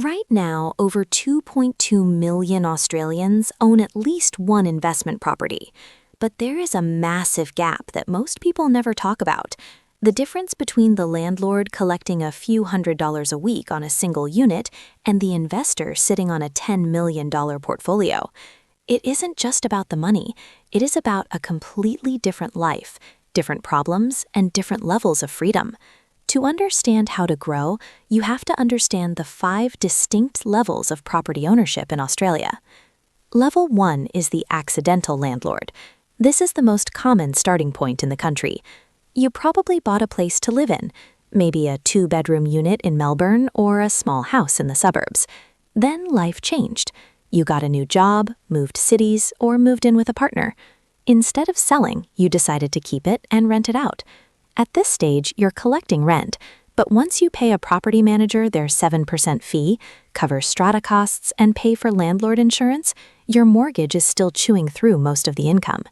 Right now, over 2.2 million Australians own at least one investment property. But there is a massive gap that most people never talk about. The difference between the landlord collecting a few $100s a week on a single unit and the investor sitting on a $10 million portfolio. It isn't just about the money. It is about a completely different life, different problems, and different levels of freedom. To understand how to grow, you have to understand the 5 distinct levels of property ownership in Australia. Level 1 is the accidental landlord. This is the most common starting point in the country. You probably bought a place to live in, maybe a 2-bedroom unit in Melbourne or a small house in the suburbs. Then life changed. You got a new job, moved cities, or moved in with a partner. Instead of selling, you decided to keep it and rent it out. At this stage, you're collecting rent, but once you pay a property manager their 7% fee, cover strata costs, and pay for landlord insurance, your mortgage is still chewing through most of the income.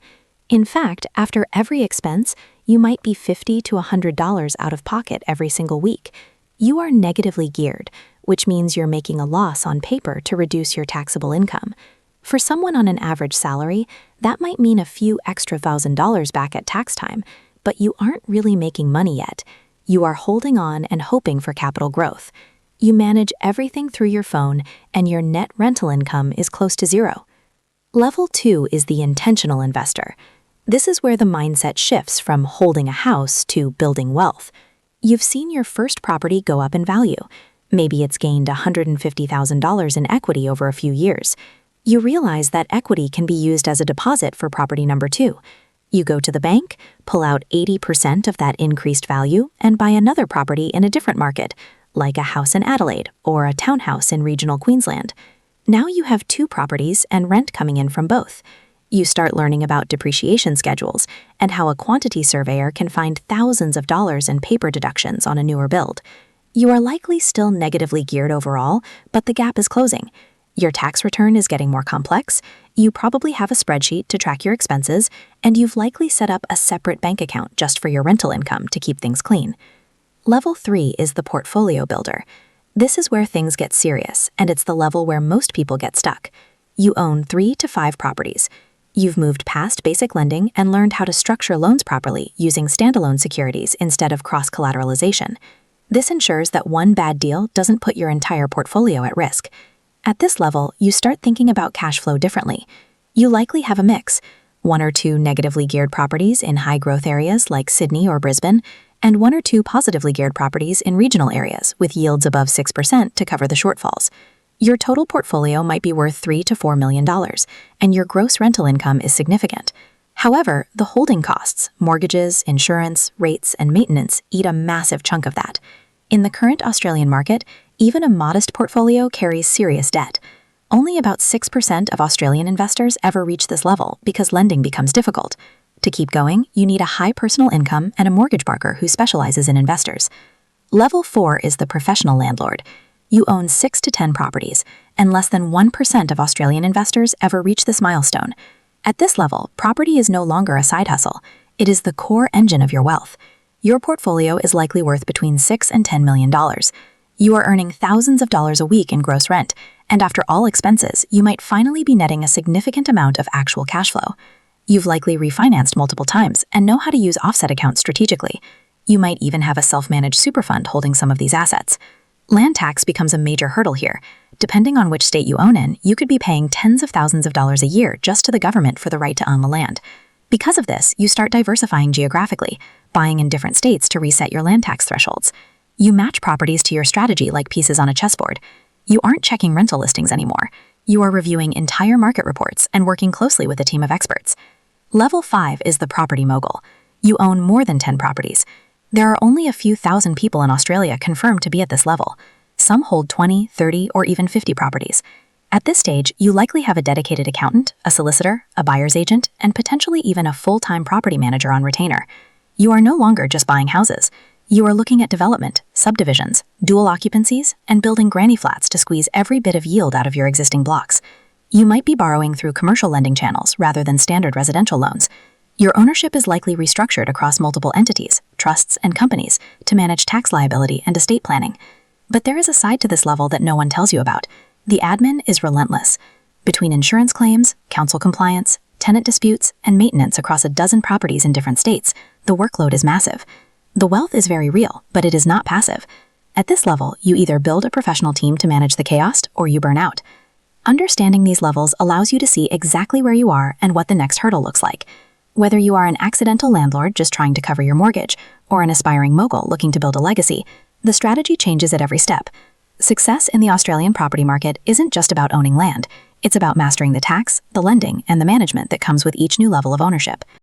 In fact, after every expense, you might be $50 to $100 out of pocket every single week. You are negatively geared, which means you're making a loss on paper to reduce your taxable income. For someone on an average salary, that might mean a few extra $1,000s back at tax time, but you aren't really making money yet. You are holding on and hoping for capital growth. You manage everything through your phone, and your net rental income is close to zero. Level 2 is the intentional investor. This is where the mindset shifts from holding a house to building wealth. You've seen your first property go up in value. Maybe it's gained $150,000 in equity over a few years. You realize that equity can be used as a deposit for property number 2. You go to the bank, pull out 80% of that increased value, and buy another property in a different market, like a house in Adelaide or a townhouse in regional Queensland. Now you have 2 properties and rent coming in from both. You start learning about depreciation schedules and how a quantity surveyor can find thousands of dollars in paper deductions on a newer build. You are likely still negatively geared overall, but the gap is closing. Your tax return is getting more complex, you probably have a spreadsheet to track your expenses, and you've likely set up a separate bank account just for your rental income to keep things clean. Level 3 is the portfolio builder. This is where things get serious, and it's the level where most people get stuck. You own 3 to 5 properties. You've moved past basic lending and learned how to structure loans properly using standalone securities instead of cross-collateralization. This ensures that one bad deal doesn't put your entire portfolio at risk. At this level, you start thinking about cash flow differently. You likely have a mix, 1 or 2 negatively geared properties in high-growth areas like Sydney or Brisbane, and 1 or 2 positively geared properties in regional areas with yields above 6% to cover the shortfalls. Your total portfolio might be worth $3 to $4 million, and your gross rental income is significant. However, the holding costs, mortgages, insurance, rates, and maintenance eat a massive chunk of that. In the current Australian market, even a modest portfolio carries serious debt. Only about 6% of Australian investors ever reach this level because lending becomes difficult. To keep going, you need a high personal income and a mortgage broker who specializes in investors. Level 4 is the professional landlord. You own 6 to 10 properties, and less than 1% of Australian investors ever reach this milestone. At this level, property is no longer a side hustle. It is the core engine of your wealth. Your portfolio is likely worth between $6 and $10 million. You are earning thousands of dollars a week in gross rent, and after all expenses, you might finally be netting a significant amount of actual cash flow. You've likely refinanced multiple times and know how to use offset accounts strategically. You might even have a self-managed super fund holding some of these assets. Land tax becomes a major hurdle here. Depending on which state you own in, you could be paying tens of thousands of dollars a year just to the government for the right to own the land. Because of this, you start diversifying geographically, buying in different states to reset your land tax thresholds. You match properties to your strategy like pieces on a chessboard. You aren't checking rental listings anymore. You are reviewing entire market reports and working closely with a team of experts. Level 5 is the property mogul. You own more than 10 properties. There are only a few thousand people in Australia confirmed to be at this level. Some hold 20, 30, or even 50 properties. At this stage, you likely have a dedicated accountant, a solicitor, a buyer's agent, and potentially even a full-time property manager on retainer. You are no longer just buying houses. You are looking at development, subdivisions, dual occupancies, and building granny flats to squeeze every bit of yield out of your existing blocks. You might be borrowing through commercial lending channels rather than standard residential loans. Your ownership is likely restructured across multiple entities, trusts, and companies to manage tax liability and estate planning. But there is a side to this level that no one tells you about. The admin is relentless. Between insurance claims, council compliance, tenant disputes, and maintenance across a dozen properties in different states, the workload is massive. The wealth is very real, but it is not passive. At this level, you either build a professional team to manage the chaos, or you burn out. Understanding these levels allows you to see exactly where you are and what the next hurdle looks like. Whether you are an accidental landlord just trying to cover your mortgage, or an aspiring mogul looking to build a legacy, the strategy changes at every step. Success in the Australian property market isn't just about owning land. It's about mastering the tax, the lending, and the management that comes with each new level of ownership.